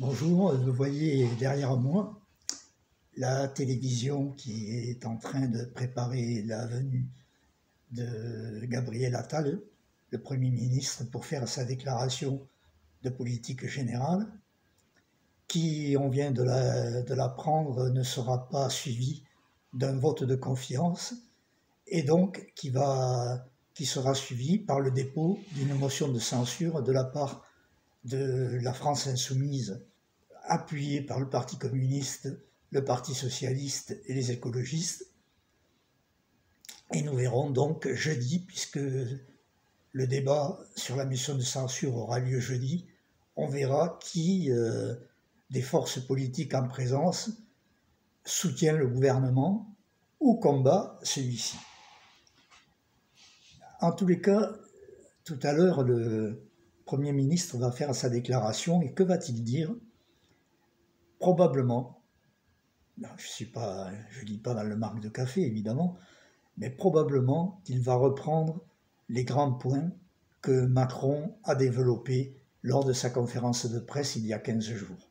Bonjour, vous voyez derrière moi la télévision qui est en train de préparer la venue de Gabriel Attal, le Premier ministre, pour faire sa déclaration de politique générale, qui, on vient de l'apprendre, ne sera pas suivie d'un vote de confiance et donc qui sera suivi par le dépôt d'une motion de censure de la part de la France insoumise, appuyé par le Parti communiste, le Parti socialiste et les écologistes. Et nous verrons donc jeudi, puisque le débat sur la motion de censure aura lieu jeudi, on verra qui des forces politiques en présence soutient le gouvernement ou combat celui-ci. En tous les cas, tout à l'heure, le Premier ministre va faire sa déclaration et que va-t-il dire ? Probablement, je ne lis pas dans le marc de café évidemment, mais probablement qu'il va reprendre les grands points que Macron a développés lors de sa conférence de presse il y a 15 jours.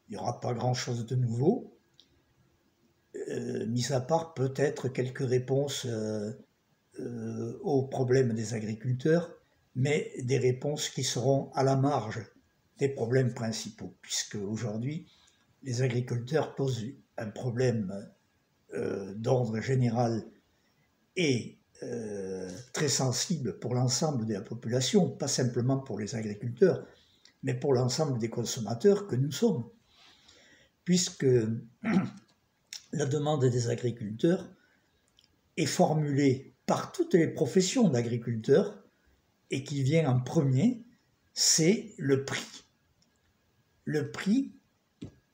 Il n'y aura pas grand-chose de nouveau, mis à part peut-être quelques réponses aux problèmes des agriculteurs, mais des réponses qui seront à la marge des problèmes principaux, puisque aujourd'hui, les agriculteurs posent un problème d'ordre général et très sensible pour l'ensemble de la population, pas simplement pour les agriculteurs, mais pour l'ensemble des consommateurs que nous sommes. Puisque la demande des agriculteurs est formulée par toutes les professions d'agriculteurs et qui vient en premier, c'est le prix. Le prix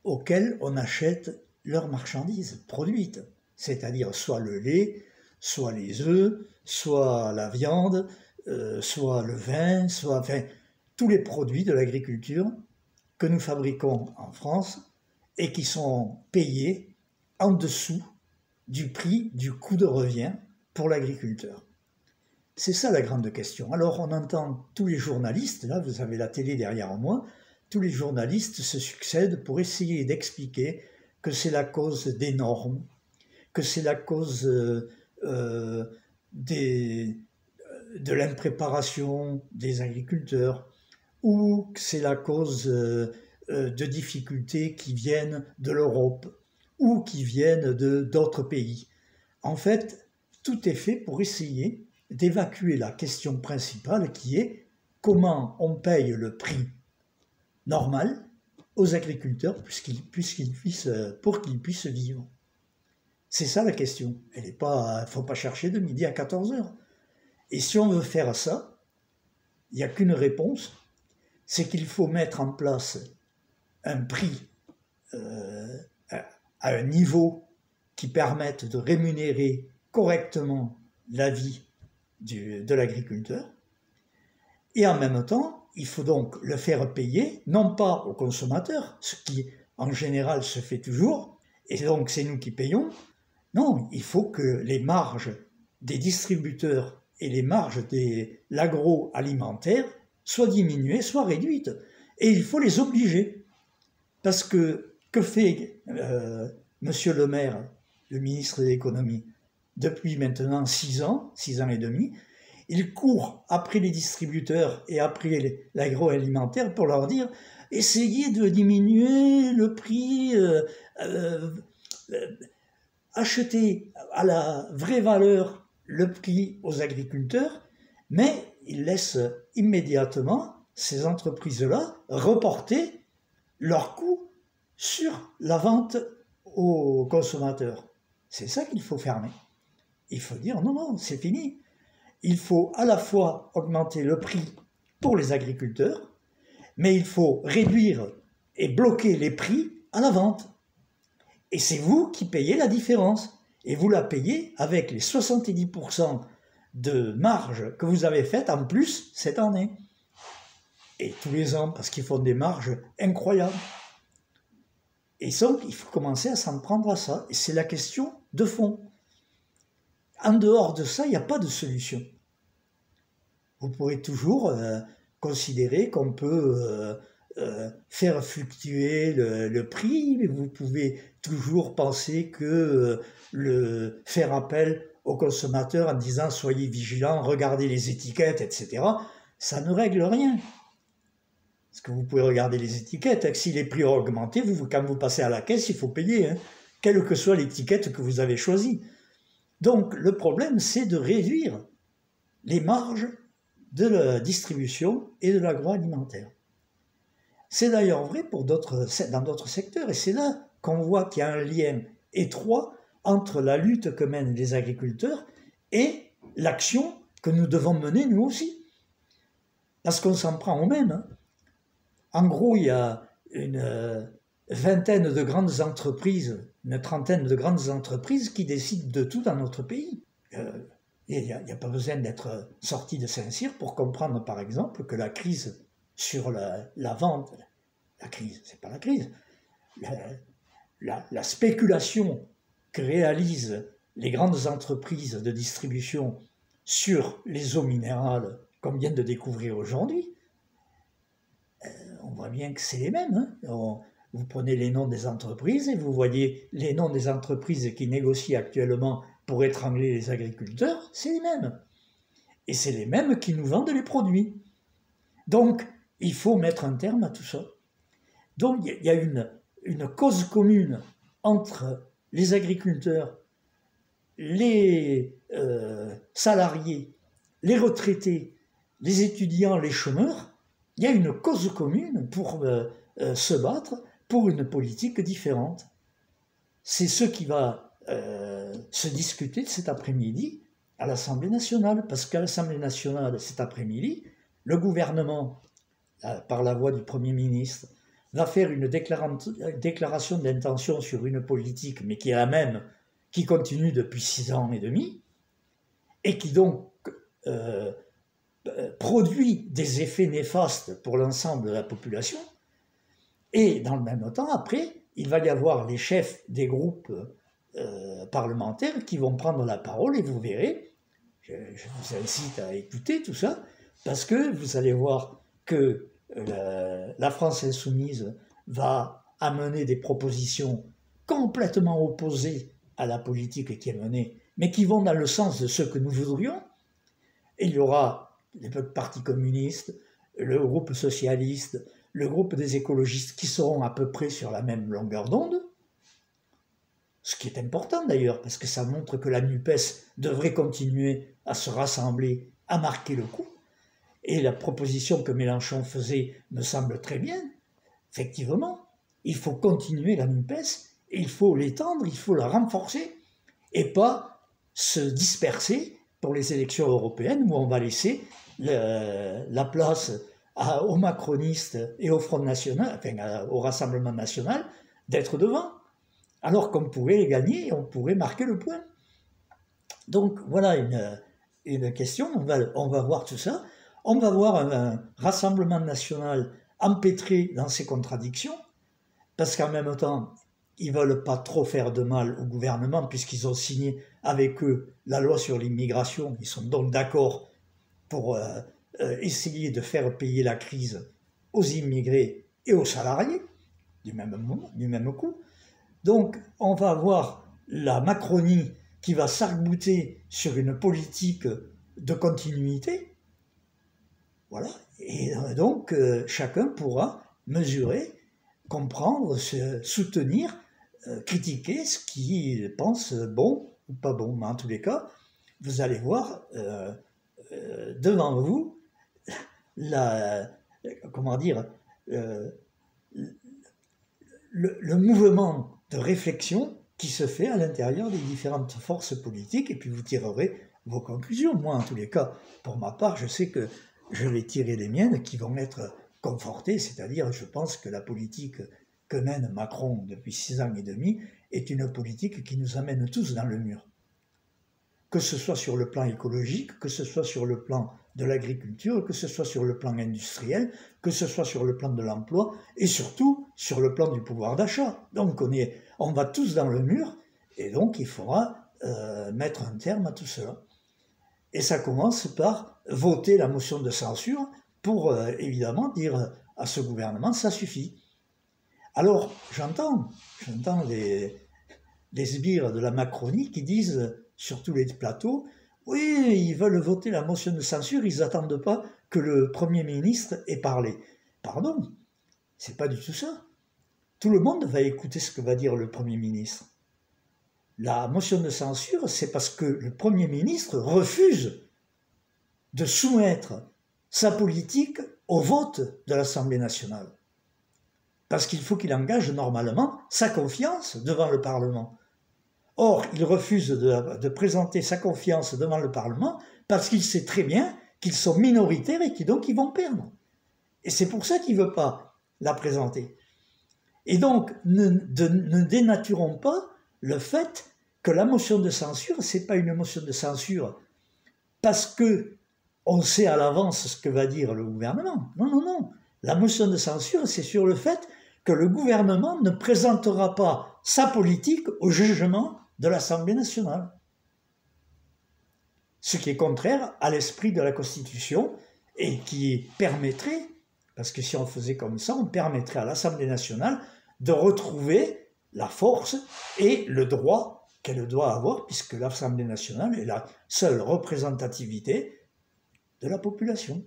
auquel on achète leurs marchandises produites, c'est-à-dire soit le lait, soit les œufs, soit la viande, soit le vin, enfin, tous les produits de l'agriculture que nous fabriquons en France et qui sont payés en dessous du prix du coût de revient pour l'agriculteur. C'est ça la grande question. Alors on entend tous les journalistes, là vous avez la télé derrière moi, tous les journalistes se succèdent pour essayer d'expliquer que c'est la cause des normes, que c'est la cause de l'impréparation des agriculteurs, ou que c'est la cause de difficultés qui viennent de l'Europe ou qui viennent d'autres pays. En fait, tout est fait pour essayer d'évacuer la question principale qui est comment on paye le prix normal aux agriculteurs pour qu'ils puissent vivre. C'est ça la question. Il ne faut pas chercher de midi à 14h. Et si on veut faire ça, il n'y a qu'une réponse, c'est qu'il faut mettre en place un prix à un niveau qui permette de rémunérer correctement la vie de l'agriculteur. Et en même temps, il faut donc le faire payer, non pas aux consommateurs, ce qui en général se fait toujours, et donc c'est nous qui payons. Non, il faut que les marges des distributeurs et les marges de l'agroalimentaire soient diminuées, soient réduites. Et il faut les obliger. Parce que fait Monsieur Le Maire, le ministre de l'économie, depuis maintenant 6 ans et demi, il court après les distributeurs et après l'agroalimentaire pour leur dire « essayez de diminuer le prix, achetez à la vraie valeur le prix aux agriculteurs », mais il laisse immédiatement ces entreprises-là reporter leurs coûts sur la vente aux consommateurs. C'est ça qu'il faut fermer. Il faut dire non, c'est fini. Il faut à la fois augmenter le prix pour les agriculteurs, mais il faut réduire et bloquer les prix à la vente. Et c'est vous qui payez la différence. Et vous la payez avec les 70% de marge que vous avez faite en plus cette année. Et tous les ans, parce qu'ils font des marges incroyables. Et donc, il faut commencer à s'en prendre à ça. Et c'est la question de fond. En dehors de ça, il n'y a pas de solution. Vous pourrez toujours considérer qu'on peut faire fluctuer le prix, mais vous pouvez toujours penser que faire appel aux consommateurs en disant soyez vigilants, regardez les étiquettes, etc., ça ne règle rien. Parce que vous pouvez regarder les étiquettes, hein, si les prix ont augmenté, quand vous passez à la caisse, il faut payer, hein, quelle que soit l'étiquette que vous avez choisie. Donc le problème, c'est de réduire les marges de la distribution et de l'agroalimentaire. C'est d'ailleurs vrai dans d'autres secteurs, et c'est là qu'on voit qu'il y a un lien étroit entre la lutte que mènent les agriculteurs et l'action que nous devons mener nous aussi. Parce qu'on s'en prend aux mêmes. Hein. En gros, il y a une vingtaine de grandes entreprises, une trentaine de grandes entreprises qui décident de tout dans notre pays. Il n'y a pas besoin d'être sorti de Saint-Cyr pour comprendre, par exemple, que la crise sur la vente, la crise, c'est pas la crise, la spéculation que réalisent les grandes entreprises de distribution sur les eaux minérales qu'on vient de découvrir aujourd'hui, on voit bien que c'est les mêmes. Hein. Vous prenez les noms des entreprises et vous voyez les noms des entreprises qui négocient actuellement pour étrangler les agriculteurs, c'est les mêmes. Et c'est les mêmes qui nous vendent les produits. Donc, il faut mettre un terme à tout ça. Donc, il y a une cause commune entre les agriculteurs, les salariés, les retraités, les étudiants, les chômeurs. Il y a une cause commune pour se battre pour une politique différente. C'est ce qui va se discuter cet après-midi à l'Assemblée nationale, parce qu'à l'Assemblée nationale, cet après-midi, le gouvernement, par la voix du Premier ministre, va faire une déclaration d'intention sur une politique, mais qui est la même, qui continue depuis 6 ans et demi, et qui donc produit des effets néfastes pour l'ensemble de la population. Et dans le même temps, après, il va y avoir les chefs des groupes parlementaires qui vont prendre la parole, et vous verrez, je vous incite à écouter tout ça, parce que vous allez voir que la France insoumise va amener des propositions complètement opposées à la politique qui est menée, mais qui vont dans le sens de ce que nous voudrions. Et il y aura le Parti communiste, le groupe socialiste, le groupe des écologistes qui seront à peu près sur la même longueur d'onde, ce qui est important d'ailleurs, parce que ça montre que la NUPES devrait continuer à se rassembler, à marquer le coup. Et la proposition que Mélenchon faisait me semble très bien. Effectivement, il faut continuer la NUPES, il faut l'étendre, il faut la renforcer, et pas se disperser pour les élections européennes où on va laisser la place aux macronistes et au Front National, enfin au Rassemblement National, d'être devant, alors qu'on pourrait les gagner et on pourrait marquer le point. Donc voilà une question, on va voir tout ça. On va voir un Rassemblement national empêtré dans ses contradictions, parce qu'en même temps, ils ne veulent pas trop faire de mal au gouvernement, puisqu'ils ont signé avec eux la loi sur l'immigration. Ils sont donc d'accord pour essayer de faire payer la crise aux immigrés et aux salariés, du même coup. Donc, on va avoir la Macronie qui va s'arc-bouter sur une politique de continuité. Voilà. Et donc, chacun pourra mesurer, comprendre, soutenir, critiquer ce qu'il pense bon ou pas bon. Mais en tous les cas, vous allez voir devant vous le mouvement de réflexion qui se fait à l'intérieur des différentes forces politiques, et puis vous tirerez vos conclusions. Moi, en tous les cas, pour ma part, je sais que je vais tirer les miennes qui vont être confortées, c'est-à-dire je pense que la politique que mène Macron depuis 6 ans et demi est une politique qui nous amène tous dans le mur. Que ce soit sur le plan écologique, que ce soit sur le plan de l'agriculture, que ce soit sur le plan industriel, que ce soit sur le plan de l'emploi, et surtout sur le plan du pouvoir d'achat. Donc on va tous dans le mur, et donc il faudra mettre un terme à tout cela. Et ça commence par voter la motion de censure pour évidemment dire à ce gouvernement, ça suffit. Alors, j'entends les sbires de la Macronie qui disent sur tous les plateaux, oui, ils veulent voter la motion de censure, ils n'attendent pas que le Premier ministre ait parlé. Pardon, c'est pas du tout ça. Tout le monde va écouter ce que va dire le Premier ministre. La motion de censure, c'est parce que le Premier ministre refuse de soumettre sa politique au vote de l'Assemblée nationale. Parce qu'il faut qu'il engage normalement sa confiance devant le Parlement. Or, il refuse de présenter sa confiance devant le Parlement parce qu'il sait très bien qu'ils sont minoritaires et qu'ils donc ils vont perdre. Et c'est pour ça qu'il ne veut pas la présenter. Et donc, ne dénaturons pas le fait que la motion de censure, ce n'est pas une motion de censure parce qu'on sait à l'avance ce que va dire le gouvernement. Non, non, non. La motion de censure, c'est sur le fait que le gouvernement ne présentera pas sa politique au jugement de l'Assemblée nationale. Ce qui est contraire à l'esprit de la Constitution et qui permettrait, parce que si on faisait comme ça, on permettrait à l'Assemblée nationale de retrouver la force et le droit qu'elle doit avoir, puisque l'Assemblée nationale est la seule représentativité de la population.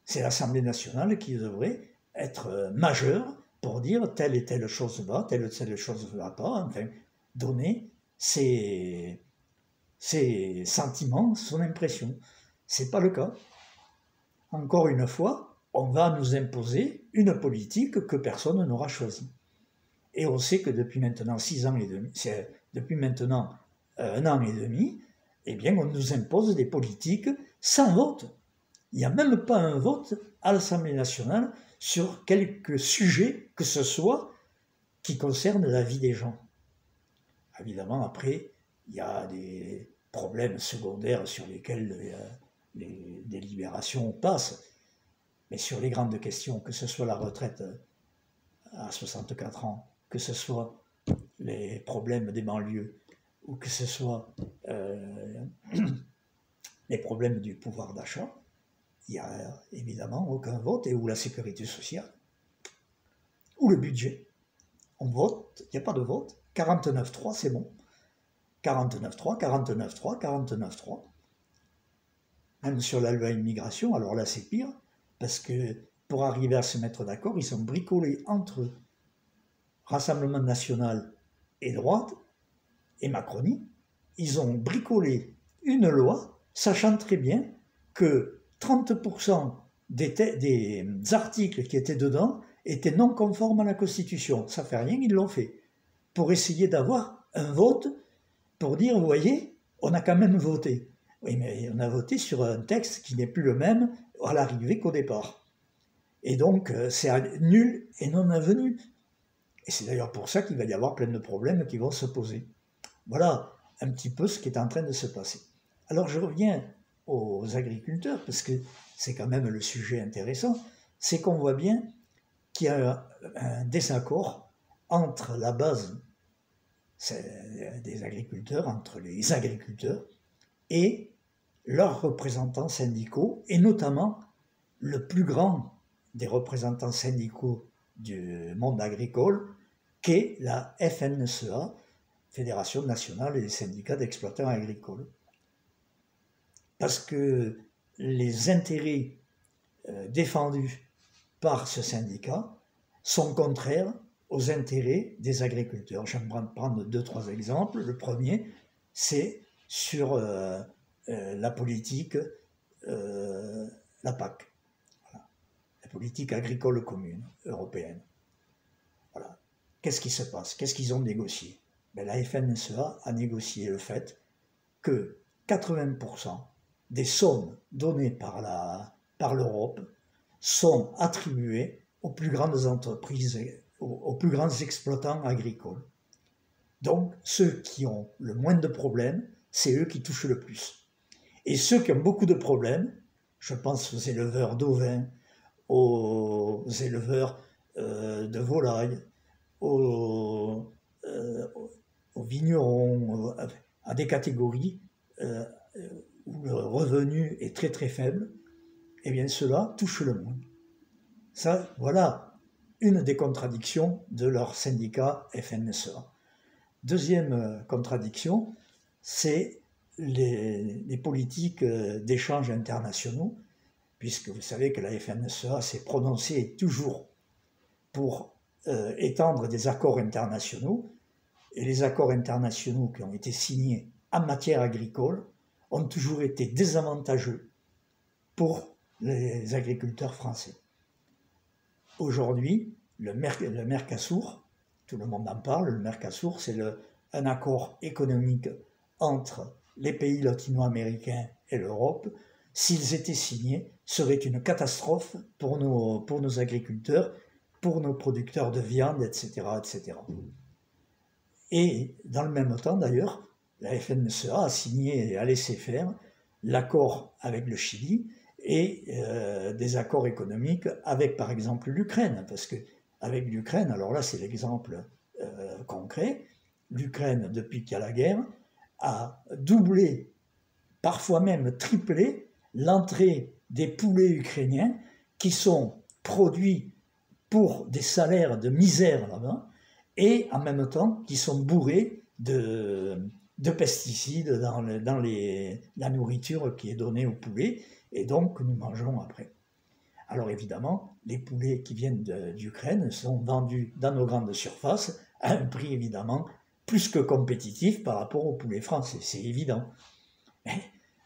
C'est l'Assemblée nationale qui devrait être majeure pour dire telle et telle chose va, telle et telle chose ne va pas, enfin, donner ses sentiments, son impression. Ce n'est pas le cas. Encore une fois, on va nous imposer une politique que personne n'aura choisie. Et on sait que depuis maintenant 6 ans et demi, depuis maintenant 1 an et demi, eh bien, on nous impose des politiques sans vote. Il n'y a même pas un vote à l'Assemblée nationale sur quelque sujet que ce soit qui concerne la vie des gens. Évidemment, après, il y a des problèmes secondaires sur lesquels les délibérations passent. Mais sur les grandes questions, que ce soit la retraite à 64 ans, que ce soit les problèmes des banlieues, ou que ce soit les problèmes du pouvoir d'achat, il n'y a évidemment aucun vote, et ou la sécurité sociale, ou le budget. On vote, il n'y a pas de vote. 49-3, c'est bon. 49-3, 49-3, 49-3. Même sur la loi immigration, alors là c'est pire, parce que pour arriver à se mettre d'accord, ils ont bricolé entre Rassemblement national et droite, et Macronie, ils ont bricolé une loi, sachant très bien que 30% des articles qui étaient dedans étaient non conformes à la Constitution. Ça fait rien, ils l'ont fait. Pour essayer d'avoir un vote, pour dire, vous voyez, on a quand même voté. Oui, mais on a voté sur un texte qui n'est plus le même à l'arrivée qu'au départ. Et donc, c'est nul et non avenu. Et c'est d'ailleurs pour ça qu'il va y avoir plein de problèmes qui vont se poser. Voilà un petit peu ce qui est en train de se passer. Alors je reviens aux agriculteurs, parce que c'est quand même le sujet intéressant, c'est qu'on voit bien qu'il y a un désaccord entre la base des agriculteurs, entre les agriculteurs et leurs représentants syndicaux, et notamment le plus grand des représentants syndicaux du monde agricole, qu'est la FNSEA, Fédération nationale des syndicats d'exploitants agricoles. Parce que les intérêts défendus par ce syndicat sont contraires aux intérêts des agriculteurs. Je vais prendre 2-3 exemples. Le premier, c'est sur la politique, la PAC, voilà, la politique agricole commune européenne. Voilà. Qu'est-ce qui se passe? Qu'est-ce qu'ils ont négocié? La FNSEA a négocié le fait que 80% des sommes données par l'Europe sont attribuées aux plus grandes entreprises, aux plus grands exploitants agricoles. Donc, ceux qui ont le moins de problèmes, c'est eux qui touchent le plus. Et ceux qui ont beaucoup de problèmes, je pense aux éleveurs d'ovins, aux éleveurs de volailles, aux vignerons, à des catégories où le revenu est très très faible, eh bien ceux-là touchent le moins. Ça, voilà une des contradictions de leur syndicat FNSEA. Deuxième contradiction, c'est les politiques d'échanges internationaux, puisque vous savez que la FNSEA s'est prononcée toujours pour étendre des accords internationaux, et les accords internationaux qui ont été signés en matière agricole ont toujours été désavantageux pour les agriculteurs français. Aujourd'hui, le Mercosur, tout le monde en parle, le Mercosur, c'est un accord économique entre les pays latino-américains et l'Europe. S'ils étaient signés, serait une catastrophe pour nos agriculteurs, pour nos producteurs de viande, etc., etc. Et dans le même temps, d'ailleurs, la FNSEA a signé et a laissé faire l'accord avec le Chili et des accords économiques avec, par exemple, l'Ukraine. Parce qu'avec l'Ukraine, alors là, c'est l'exemple concret, l'Ukraine, depuis qu'il y a la guerre, a doublé, parfois même triplé, l'entrée des poulets ukrainiens qui sont produits pour des salaires de misère là-bas, et en même temps qui sont bourrés de pesticides dans la nourriture qui est donnée aux poulets, et donc que nous mangeons après. Alors évidemment, les poulets qui viennent d'Ukraine sont vendus dans nos grandes surfaces à un prix évidemment plus que compétitif par rapport aux poulets français, c'est évident.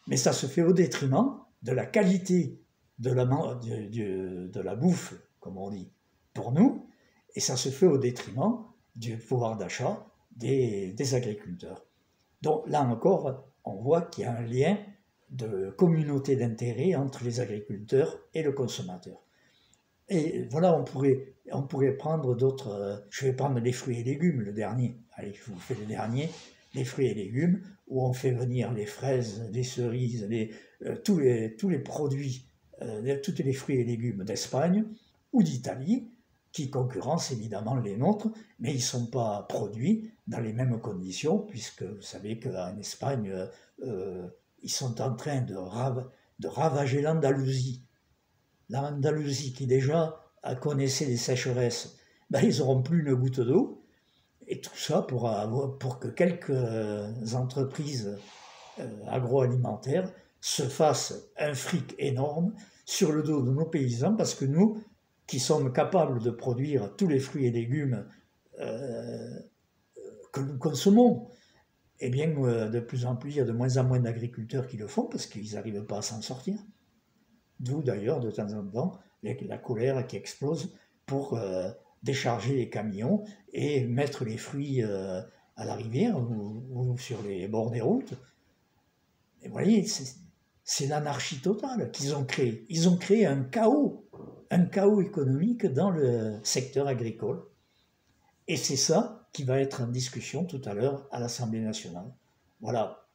Mais ça se fait au détriment de la qualité de la bouffe, comme on dit, pour nous, et ça se fait au détriment du pouvoir d'achat des agriculteurs. Donc là encore, on voit qu'il y a un lien de communauté d'intérêt entre les agriculteurs et le consommateur. Et voilà, on pourrait prendre d'autres... je vais prendre les fruits et légumes, le dernier. Allez, je vous fais le dernier. Les fruits et légumes, où on fait venir les fraises, les cerises, tous les produits, tous les fruits et légumes d'Espagne ou d'Italie, qui concurrencent évidemment les nôtres, mais ils ne sont pas produits dans les mêmes conditions, puisque vous savez qu'en Espagne, ils sont en train de ravager l'Andalousie. L'Andalousie qui déjà connaissait les sécheresses, ben, ils n'auront plus une goutte d'eau, et tout ça pour que quelques entreprises agroalimentaires se fassent un fric énorme sur le dos de nos paysans, parce que nous, qui sommes capables de produire tous les fruits et légumes que nous consommons, eh bien, de plus en plus, il y a de moins en moins d'agriculteurs qui le font parce qu'ils n'arrivent pas à s'en sortir. D'où d'ailleurs, de temps en temps, la colère qui explose pour décharger les camions et mettre les fruits à la rivière ou sur les bords des routes. Et vous voyez, c'est l'anarchie totale qu'ils ont créée. Ils ont créé un chaos économique dans le secteur agricole. Et c'est ça qui va être en discussion tout à l'heure à l'Assemblée nationale. Voilà,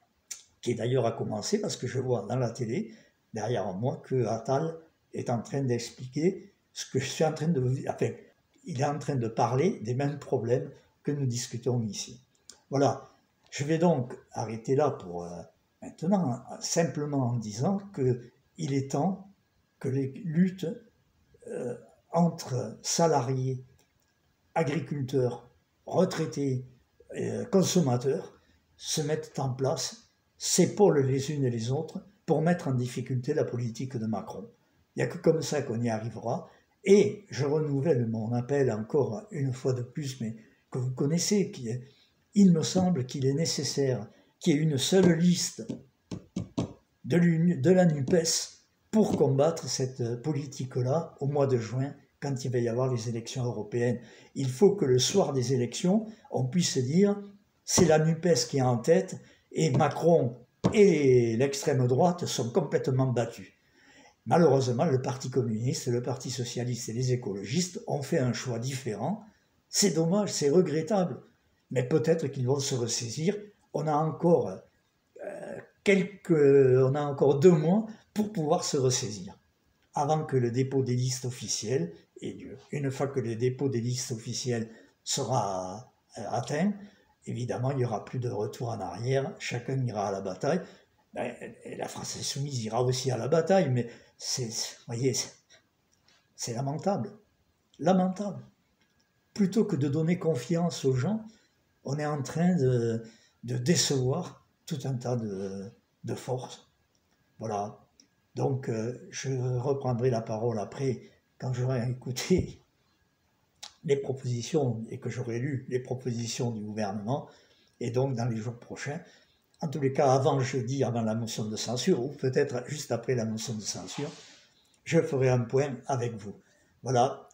qui d'ailleurs a commencé parce que je vois dans la télé, derrière moi, que Attal est en train d'expliquer ce que je suis en train de vous dire. Enfin, il est en train de parler des mêmes problèmes que nous discutons ici. Voilà, je vais donc arrêter là pour maintenant, simplement en disant qu'il est temps que les luttes entre salariés, agriculteurs, retraités, consommateurs se mettent en place, s'épaulent les unes et les autres pour mettre en difficulté la politique de Macron. Il n'y a que comme ça qu'on y arrivera. Et je renouvelle mon appel encore une fois de plus, mais que vous connaissez, il me semble qu'il est nécessaire qu'il y ait une seule liste de la NUPES pour combattre cette politique-là au mois de juin, quand il va y avoir les élections européennes. Il faut que le soir des élections, on puisse dire c'est la NUPES qui est en tête et Macron et l'extrême droite sont complètement battus. Malheureusement, le Parti communiste, le Parti socialiste et les écologistes ont fait un choix différent. C'est dommage, c'est regrettable, mais peut-être qu'ils vont se ressaisir. On a encore 2 mois pour pouvoir se ressaisir, avant que le dépôt des listes officielles ait lieu. Une fois que le dépôt des listes officielles sera atteint, évidemment, il n'y aura plus de retour en arrière, chacun ira à la bataille. La France insoumise ira aussi à la bataille, mais voyez, c'est lamentable. Lamentable. Plutôt que de donner confiance aux gens, on est en train de décevoir tout un tas de forces. Voilà. Donc, je reprendrai la parole après, quand j'aurai écouté les propositions et que j'aurai lu les propositions du gouvernement, et donc dans les jours prochains, en tous les cas avant jeudi, avant la motion de censure, ou peut-être juste après la motion de censure, je ferai un point avec vous. Voilà,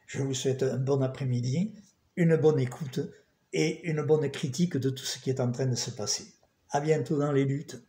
je vous souhaite un bon après-midi, une bonne écoute et une bonne critique de tout ce qui est en train de se passer. À bientôt dans les luttes.